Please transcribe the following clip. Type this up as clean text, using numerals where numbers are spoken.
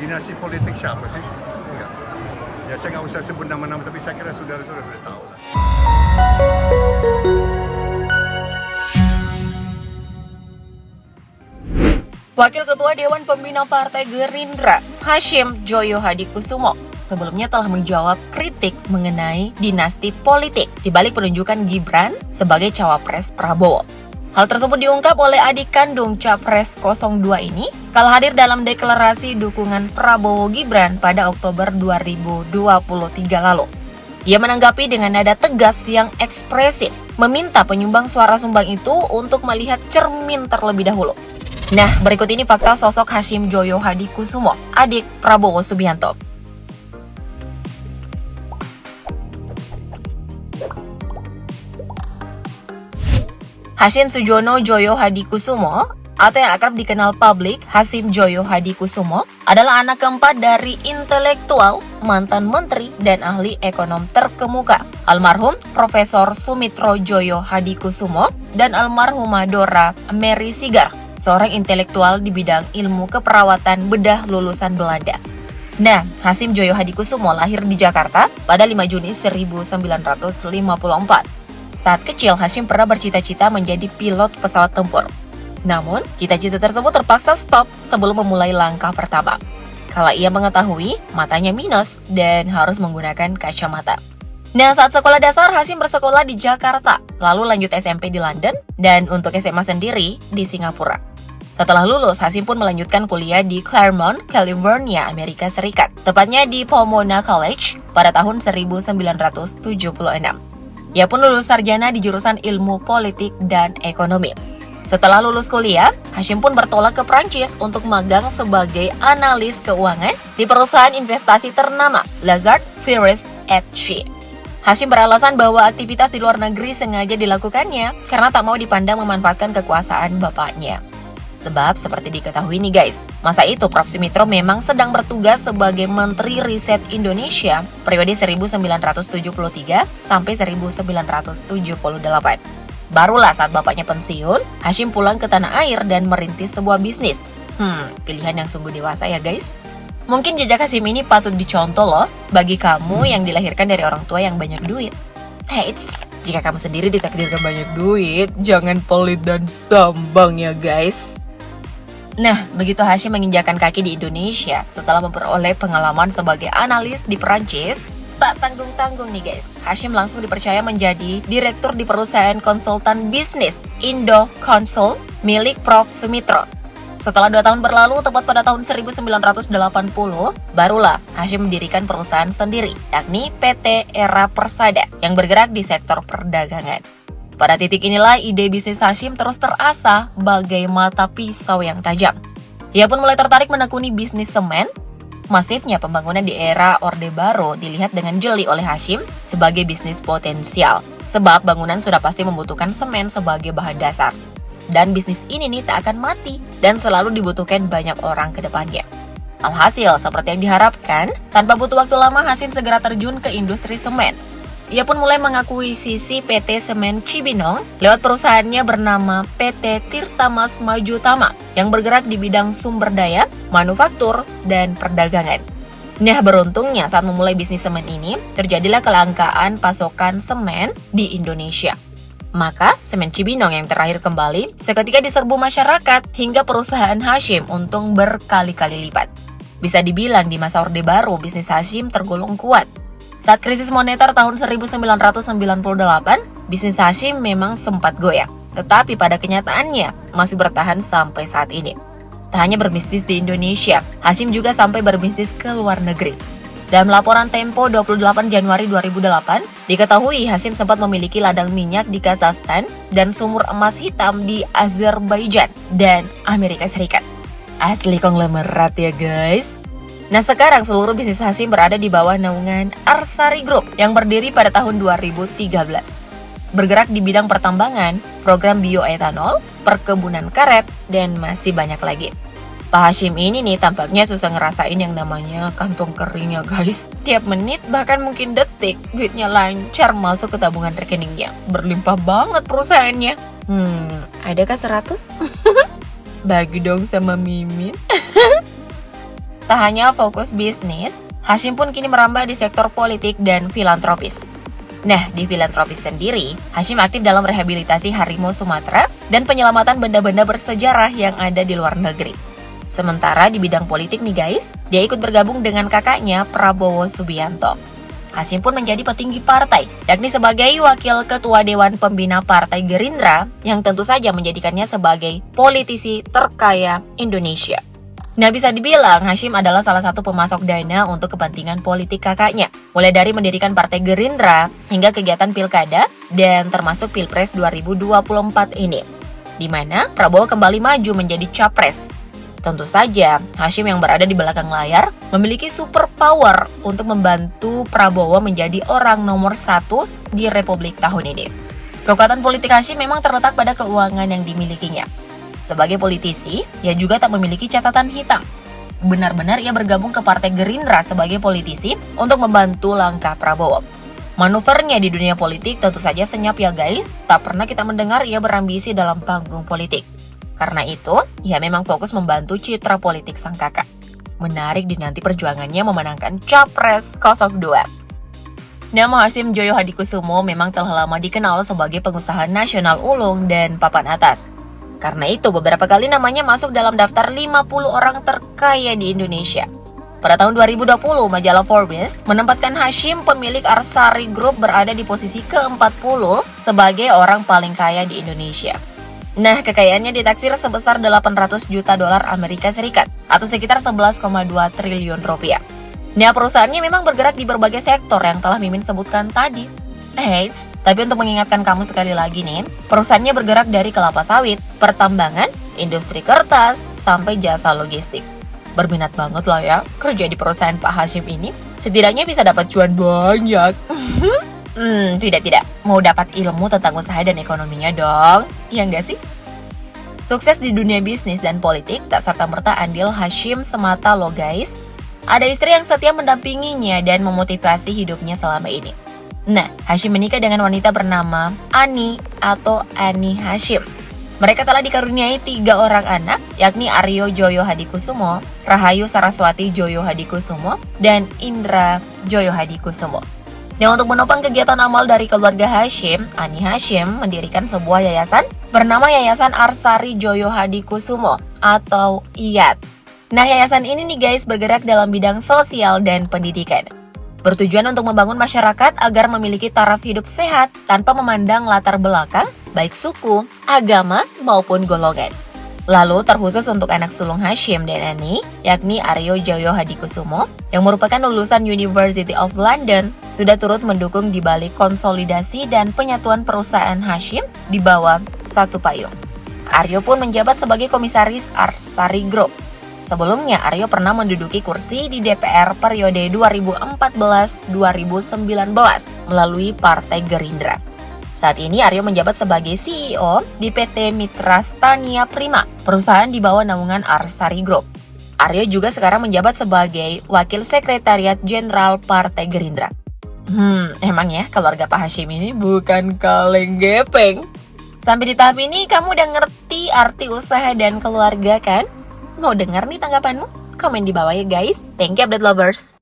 dinasti politik siapa sih? Enggak. Ya saya nggak usah sebut nama-nama, tapi saya kira saudara-saudara sudah tahu lah. Wakil Ketua Dewan Pembina Partai Gerindra, Hasyim Joyo Hadikusumo, sebelumnya telah menjawab kritik mengenai dinasti politik di balik penunjukan Gibran sebagai cawapres Prabowo. Hal tersebut diungkap oleh adik kandung Capres 02 ini kala hadir dalam deklarasi dukungan Prabowo Gibran pada Oktober 2023 lalu. Ia menanggapi dengan nada tegas yang ekspresif, meminta penyumbang suara sumbang itu untuk melihat cermin terlebih dahulu. Nah, berikut ini fakta sosok Hasyim Joyo Hadikusumo, adik Prabowo Subianto. Hasyim Sujono Joyo Hadikusumo, atau yang akrab dikenal publik Hasyim Joyo Hadikusumo, adalah anak keempat dari intelektual, mantan menteri, dan ahli ekonom terkemuka, almarhum Profesor Sumitro Joyo Hadikusumo dan almarhumah Dora Mary Sigar, seorang intelektual di bidang ilmu keperawatan bedah lulusan Belanda. Nah, Hasyim Joyo Hadikusumo lahir di Jakarta pada 5 Juni 1954. Saat kecil, Hasyim pernah bercita-cita menjadi pilot pesawat tempur. Namun, cita-cita tersebut terpaksa stop sebelum memulai langkah pertama. Kala ia mengetahui matanya minus dan harus menggunakan kacamata. Nah, saat sekolah dasar, Hasyim bersekolah di Jakarta, lalu lanjut SMP di London, dan untuk SMA sendiri di Singapura. Setelah lulus, Hasyim pun melanjutkan kuliah di Claremont, California, Amerika Serikat, tepatnya di Pomona College pada tahun 1976. Ia pun lulus sarjana di jurusan Ilmu Politik dan Ekonomi. Setelah lulus kuliah, Hasyim pun bertolak ke Prancis untuk magang sebagai analis keuangan di perusahaan investasi ternama Lazard Freres et Cie. Hasyim beralasan bahwa aktivitas di luar negeri sengaja dilakukannya karena tak mau dipandang memanfaatkan kekuasaan bapaknya. Sebab seperti diketahui nih guys, masa itu Prof. Sumitro memang sedang bertugas sebagai Menteri Riset Indonesia periode 1973 sampai 1978. Barulah saat bapaknya pensiun, Hasyim pulang ke tanah air dan merintis sebuah bisnis. Pilihan yang sungguh dewasa ya guys. Mungkin jejak Hasyim ini patut dicontoh loh bagi kamu yang dilahirkan dari orang tua yang banyak duit. Eits, jika kamu sendiri ditakdirkan banyak duit, jangan pelit dan sombong ya guys. Nah, begitu Hasyim menginjakan kaki di Indonesia setelah memperoleh pengalaman sebagai analis di Perancis, tak tanggung-tanggung nih guys, Hasyim langsung dipercaya menjadi direktur di perusahaan konsultan bisnis Indo Consult milik Prof. Sumitro. Setelah 2 tahun berlalu, tepat pada tahun 1980, barulah Hasyim mendirikan perusahaan sendiri, yakni PT Era Persada, yang bergerak di sektor perdagangan. Pada titik inilah ide bisnis Hasyim terus terasah bagai mata pisau yang tajam. Ia pun mulai tertarik menekuni bisnis semen. Masifnya pembangunan di era Orde Baru dilihat dengan jeli oleh Hasyim sebagai bisnis potensial, sebab bangunan sudah pasti membutuhkan semen sebagai bahan dasar. Dan bisnis ini nih tak akan mati dan selalu dibutuhkan banyak orang ke depannya. Alhasil, seperti yang diharapkan, tanpa butuh waktu lama Hasyim segera terjun ke industri semen. Ia pun mulai mengakuisisi PT Semen Cibinong lewat perusahaannya bernama PT Tirtamas Maju Tama yang bergerak di bidang sumber daya, manufaktur, dan perdagangan. Nah, beruntungnya saat memulai bisnis semen ini, terjadilah kelangkaan pasokan semen di Indonesia. Maka, Semen Cibinong yang terakhir kembali seketika diserbu masyarakat hingga perusahaan Hasyim untung berkali-kali lipat. Bisa dibilang di masa Orde Baru, bisnis Hasyim tergolong kuat. Saat krisis moneter tahun 1998, bisnis Hasyim memang sempat goyah. Tetapi pada kenyataannya, masih bertahan sampai saat ini. Tak hanya berbisnis di Indonesia, Hasyim juga sampai berbisnis ke luar negeri. Dalam laporan Tempo 28 Januari 2008, diketahui Hasyim sempat memiliki ladang minyak di Kazakhstan dan sumur emas hitam di Azerbaijan dan Amerika Serikat. Asli konglomerat ya guys. Nah, sekarang seluruh bisnis Hasyim berada di bawah naungan Arsari Group yang berdiri pada tahun 2013. Bergerak di bidang pertambangan, program bioetanol, perkebunan karet, dan masih banyak lagi. Pak Hasyim ini nih tampaknya susah ngerasain yang namanya kantong kering ya guys. Tiap menit bahkan mungkin detik duitnya lancar masuk ke tabungan rekeningnya. Berlimpah banget perusahaannya. Adakah 100? Bagi dong sama Mimin. tak hanya fokus bisnis, Hasyim pun kini merambah di sektor politik dan filantropis. Nah, di filantropis sendiri, Hasyim aktif dalam rehabilitasi harimau Sumatera dan penyelamatan benda-benda bersejarah yang ada di luar negeri. Sementara di bidang politik nih guys, dia ikut bergabung dengan kakaknya Prabowo Subianto. Hasyim pun menjadi petinggi partai, yakni sebagai wakil ketua Dewan Pembina Partai Gerindra, yang tentu saja menjadikannya sebagai politisi terkaya Indonesia. Nah, bisa dibilang Hasyim adalah salah satu pemasok dana untuk kepentingan politik kakaknya, mulai dari mendirikan Partai Gerindra hingga kegiatan pilkada dan termasuk Pilpres 2024 ini, di mana Prabowo kembali maju menjadi capres. Tentu saja, Hasyim yang berada di belakang layar memiliki super power untuk membantu Prabowo menjadi orang nomor 1 di Republik tahun ini. Kekuatan politik Hasyim memang terletak pada keuangan yang dimilikinya. Sebagai politisi, ia juga tak memiliki catatan hitam. Benar-benar ia bergabung ke Partai Gerindra sebagai politisi untuk membantu langkah Prabowo. Manuvernya di dunia politik tentu saja senyap ya guys, tak pernah kita mendengar ia berambisi dalam panggung politik. Karena itu, ia memang fokus membantu citra politik sang kakak. Menarik dinanti perjuangannya memenangkan Capres 02. Nama Hasyim Joyo Hadikusumo memang telah lama dikenal sebagai pengusaha nasional ulung dan papan atas. Karena itu, beberapa kali namanya masuk dalam daftar 50 orang terkaya di Indonesia. Pada tahun 2020, majalah Forbes menempatkan Hasyim pemilik Arsari Group berada di posisi ke-40 sebagai orang paling kaya di Indonesia. Nah, kekayaannya ditaksir sebesar 800 juta dolar Amerika Serikat atau sekitar 11,2 triliun rupiah. Nah, perusahaannya memang bergerak di berbagai sektor yang telah Mimin sebutkan tadi. Eits, tapi untuk mengingatkan kamu sekali lagi nih, perusahaannya bergerak dari kelapa sawit, pertambangan, industri kertas, sampai jasa logistik. Berminat banget lah ya kerja di perusahaan Pak Hasyim ini. Setidaknya bisa dapat cuan banyak. Tidak. Mau dapat ilmu tentang usaha dan ekonominya dong. Iya nggak sih? Sukses di dunia bisnis dan politik tak serta-merta andil Hasyim semata loh guys. Ada istri yang setia mendampinginya dan memotivasi hidupnya selama ini. Nah, Hasyim menikah dengan wanita bernama Ani atau Ani Hasyim. Mereka telah dikaruniai 3 orang anak, yakni Aryo Joyo Hadikusumo, Rahayu Saraswati Joyo Hadikusumo, dan Indra Joyo Hadikusumo. Nah, untuk menopang kegiatan amal dari keluarga Hasyim, Ani Hasyim mendirikan sebuah yayasan bernama Yayasan Arsari Joyo Hadikusumo atau IAT. Nah, yayasan ini nih guys bergerak dalam bidang sosial dan pendidikan. Bertujuan untuk membangun masyarakat agar memiliki taraf hidup sehat tanpa memandang latar belakang, baik suku, agama, maupun golongan. Lalu terkhusus untuk anak sulung Hasyim dan Ani, yakni Aryo Joyo Hadikusumo, yang merupakan lulusan University of London, sudah turut mendukung di balik konsolidasi dan penyatuan perusahaan Hasyim di bawah satu payung. Aryo pun menjabat sebagai komisaris Arsari Group. Sebelumnya, Aryo pernah menduduki kursi di DPR periode 2014-2019 melalui Partai Gerindra. Saat ini Aryo menjabat sebagai CEO di PT Mitra Stania Prima, perusahaan di bawah naungan Arsari Group. Aryo juga sekarang menjabat sebagai Wakil Sekretariat Jenderal Partai Gerindra. Emang ya keluarga Pak Hasyim ini bukan kaleng gepeng. Sampai di tahap ini kamu udah ngerti arti usaha dan keluarga kan? Mau dengar nih tanggapanmu? Komen di bawah ya guys. Thank you update lovers.